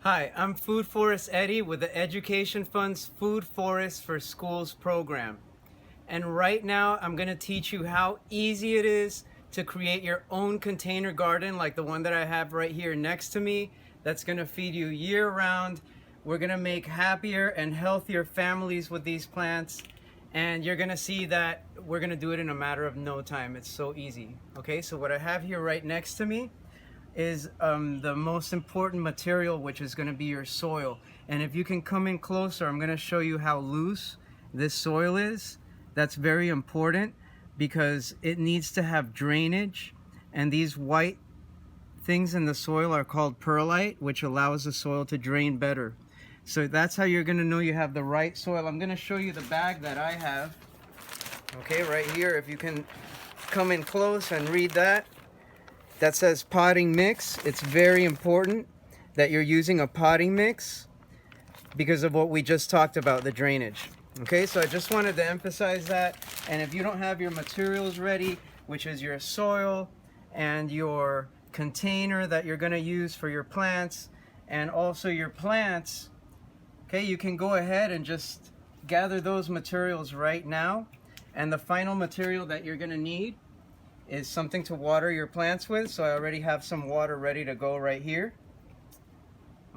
Hi, I'm Food Forest Eddie with the Education Fund's Food Forest for Schools program. And right now I'm going to teach you how easy it is to create your own container garden like the one that I have right here next to me that's going to feed you year round. We're going to make happier and healthier families with these plants, and you're going to see that we're going to do it in a matter of no time. It's so easy. Okay, so what I have here right next to me is the most important material, which is going to be your soil. And if you can come in closer, I'm going to show you how loose this soil is. That's very important because it needs to have drainage, and these white things in the soil are called perlite, which allows the soil to drain better. So that's how you're going to know you have the right soil. I'm going to show you the bag that I have. Okay, right here, if you can come in close and read that. That says potting mix. It's very important that you're using a potting mix because of what we just talked about, the drainage. Okay, so I just wanted to emphasize that. And if you don't have your materials ready, which is your soil and your container that you're going to use for your plants, and also your plants, okay, you can go ahead and just gather those materials right now. And the final material that you're going to need is something to water your plants with. So I already have some water ready to go right here.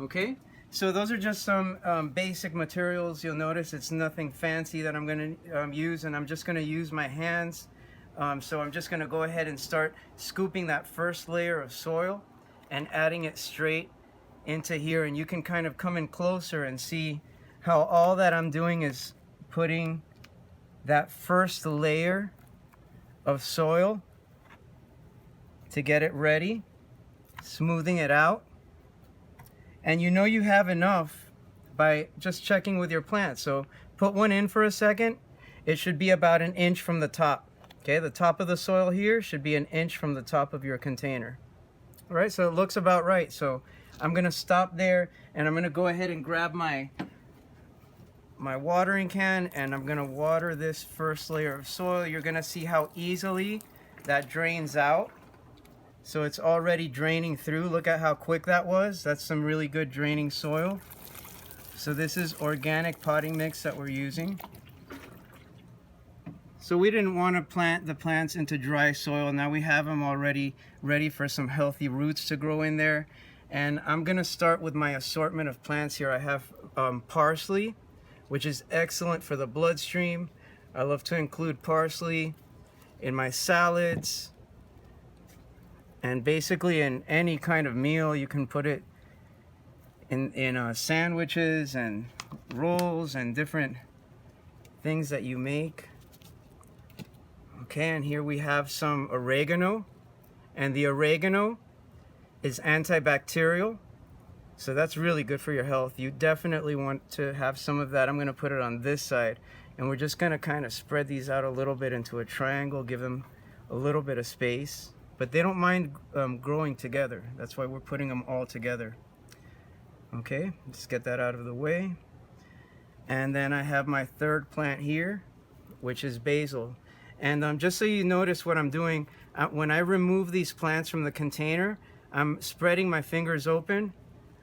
Okay, so those are just some basic materials. You'll notice it's nothing fancy that I'm going to use, and I'm just going to use my hands. So I'm just going to go ahead and start scooping that first layer of soil and adding it straight into here. And you can kind of come in closer and see how all that I'm doing is putting that first layer of soil to get it ready, smoothing it out. And you know you have enough by just checking with your plant. So put one in for a second. It should be about an inch from the top. Okay, the top of the soil here should be an inch from the top of your container. All right, so it looks about right. So I'm gonna stop there, and I'm gonna go ahead and grab my watering can, and I'm gonna water this first layer of soil. You're gonna see how easily that drains out. So it's already draining through. Look at how quick that was. That's some really good draining soil. So this is organic potting mix that we're using. So we didn't want to plant the plants into dry soil. Now we have them already ready for some healthy roots to grow in there. And I'm going to start with my assortment of plants here. I have parsley, which is excellent for the bloodstream. I love to include parsley in my salads. And basically in any kind of meal. You can put it in sandwiches and rolls and different things that you make. Okay, and here we have some oregano. And the oregano is antibacterial, so that's really good for your health. You definitely want to have some of that. I'm going to put it on this side, and we're just going to kind of spread these out a little bit into a triangle, give them a little bit of space. But they don't mind growing together. That's why we're putting them all together. Okay, just get that out of the way. And then I have my third plant here, which is basil. And just so you notice what I'm doing, when I remove these plants from the container, I'm spreading my fingers open,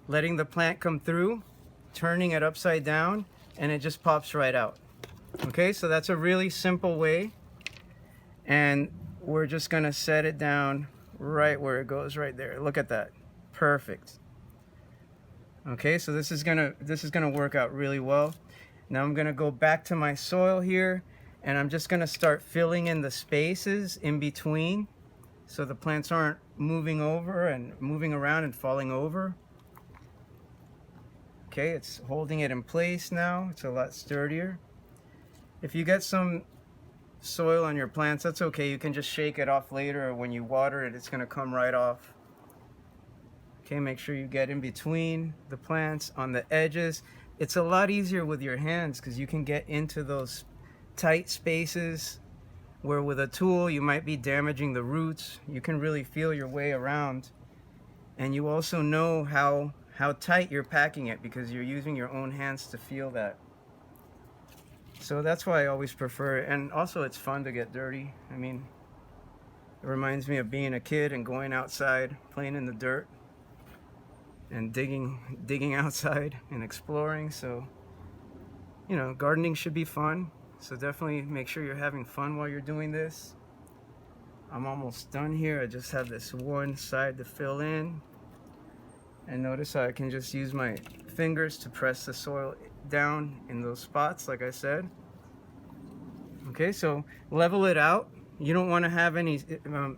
letting the plant come through, turning it upside down, and it just pops right out. Okay, so that's a really simple way. And we're just gonna set it down right where it goes, right there. Look at that, perfect. Okay, so this is gonna work out really well. Now I'm gonna go back to my soil here, and I'm just gonna start filling in the spaces in between so the plants aren't moving over and moving around and falling over. Okay, it's holding it in place now. It's a lot sturdier. If you get some soil on your plants, that's okay. You can just shake it off later, or when you water it, it's gonna come right off. Okay, make sure you get in between the plants on the edges. It's a lot easier with your hands because you can get into those tight spaces where with a tool you might be damaging the roots. You can really feel your way around, and you also know how tight you're packing it because you're using your own hands to feel that. So that's why I always prefer it. And also it's fun to get dirty. I mean, it reminds me of being a kid and going outside playing in the dirt. and digging outside and exploring. So, you know, gardening should be fun. So definitely make sure you're having fun while you're doing this. I'm almost done here. I just have this one side to fill in. And notice how I can just use my fingers to press the soil down in those spots, like I said. Okay, so level it out. You don't want to have any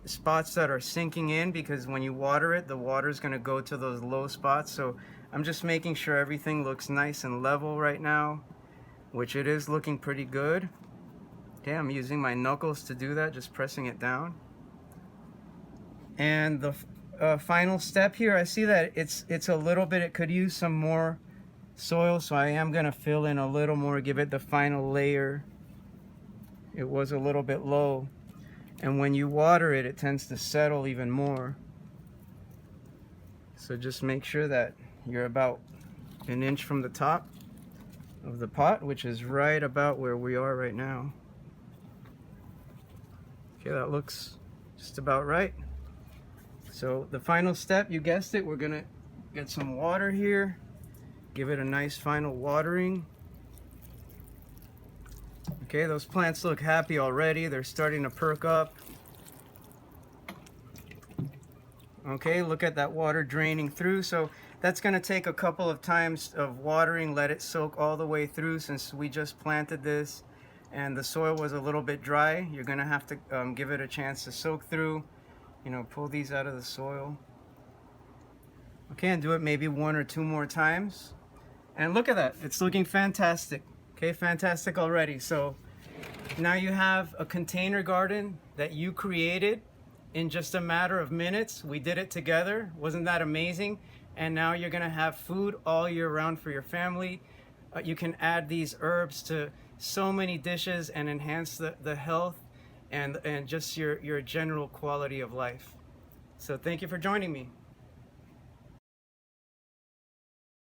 spots that are sinking in, because when you water it, the water is going to go to those low spots. So I'm just making sure everything looks nice and level right now, which it is looking pretty good. Okay, I'm using my knuckles to do that, just pressing it down. And the final step here, I see that it's a little bit, it could use some more soil, so I am going to fill in a little more, give it the final layer. It was a little bit low, and when you water it, it tends to settle even more. So just make sure that you're about an inch from the top of the pot, which is right about where we are right now. Okay, that looks just about right. So the final step, you guessed it, we're gonna get some water here, give it a nice final watering. Okay, those plants look happy already. They're starting to perk up. Okay, look at that water draining through. So that's going to take a couple of times of watering. Let it soak all the way through, since we just planted this and the soil was a little bit dry. You're going to have to give it a chance to soak through. You know, pull these out of the soil. Okay, and do it maybe 1 or 2 more times. And look at that. It's looking fantastic. Okay, fantastic already. So now you have a container garden that you created in just a matter of minutes. We did it together. Wasn't that amazing? And now you're gonna have food all year round for your family. You can add these herbs to so many dishes and enhance the health and just your general quality of life. So thank you for joining me.